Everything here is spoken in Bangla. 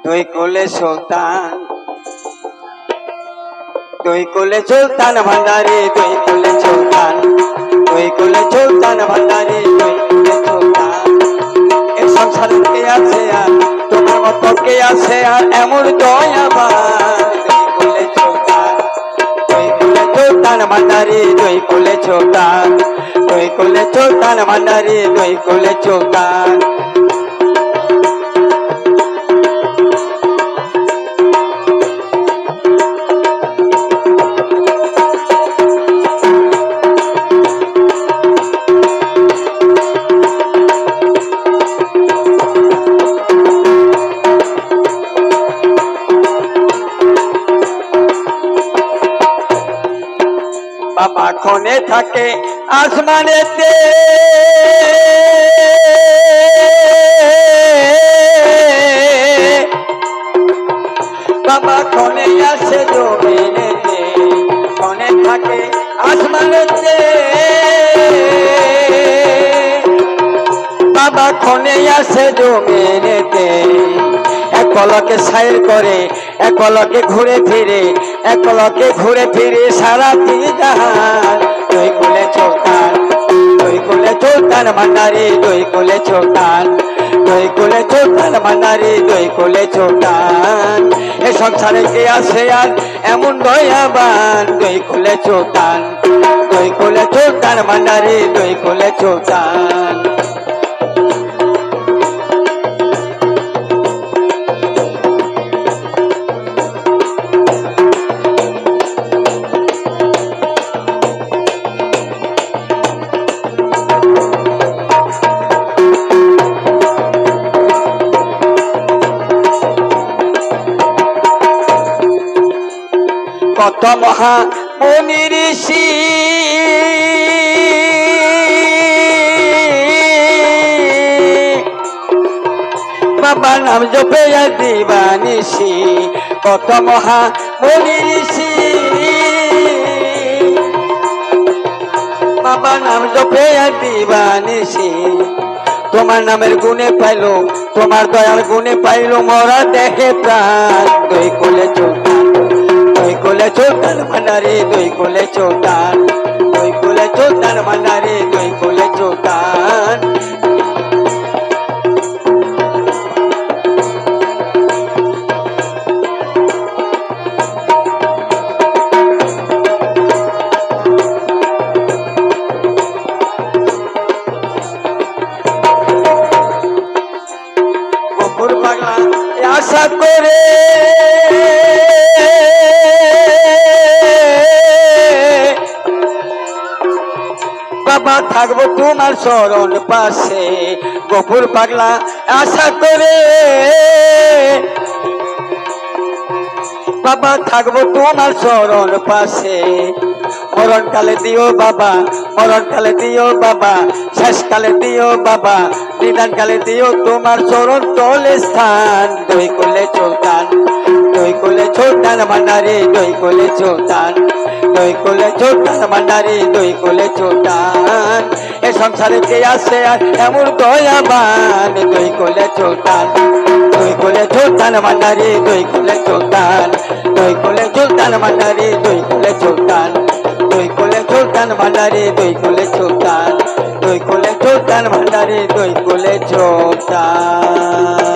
দুই কোলে সুলতান, দুই কোলে সুলতান ভান্ডারি, দুই কোলে সুলতান, দুই কোলে সুলতান ভান্ডারি, দুই কোলে সুলতান। এ সংসারে কে আছে আর তোমার মতো কে আছে আর এমন দয়াবান? দুই কোলে সুলতান, দুই কোলে সুলতান ভান্ডারি, দুই কোলে সুলতান, দুই কোলে সুলতান ভান্ডারি, দুই কোলে সুলতান। বাবা ক্ষণে থাকে আসমানেতে, বাবা ক্ষণে আসে জমিনেতে, ক্ষণে থাকে আসমানেতে, বাবা ক্ষণে আসে জমিনেতে। এক পলকে সাইর করে, এক পলকে ঘুরে ফিরে, এক পলকে ঘুরে ফিরে সারা জাহান। দুই কোলে সুলতান, দুই কোলে সুলতান ভান্ডারি, দুই কোলে সুলতান, দুই কোলে সুলতান ভান্ডারি, দুই কোলে সুলতান। এ সংসারে কে আছে আর এমন দয়াবান? দুই কোলে সুলতান, দুই কোলে সুলতান ভান্ডারি, দুই কোলে সুলতান। কত মহা মুনি ঋষি বাবা নাম জপে দিবানিসি, কত মহা মুনি ঋষি বাবা নাম জপে দিবানিসি। তোমার নামের গুণে পাইলো, তোমার দয়ার গুণে পাইলো মরা দেখে প্রাণ। দুই কোলে সুলতান, দুই কোলে সুলতান ভান্ডারি, দুই কোলে সুলতান, দুই কোলে সুলতান ভান্ডারি, দুই কোলে সুলতান। গফুর পাগলা আশা করে বাবা থাকবো তোমার চরণ পাশে। গফুর পাগলা আশা করে বাবা থাকবো তোমার চরণ পাশে। মরণকালে দিও বাবা, মরণকালে দিও বাবা, শেষকালে দিও বাবা, নিদানকালে দিও তোমার চরণ তলে স্থান। দুই কোলে সুলতান, দুই কোলে সুলতান ভান্ডারি, দুই কোলে সুলতান, দুই কোলে সুলতান ভান্ডারি, দুই কোলে সুলতান। এ সংসারে কে আছে আর এমন দয়াবান? দুই কোলে সুলতান, দুই কোলে সুলতান ভান্ডারি, দুই কোলে সুলতান, দুই কোলে সুলতান ভান্ডারি, দুই কোলে সুলতান, দুই কোলে সুলতান ভান্ডারি, দুই কোলে সুলতান, দুই কোলে সুলতান ভান্ডারি, দুই কোলে সুলতান।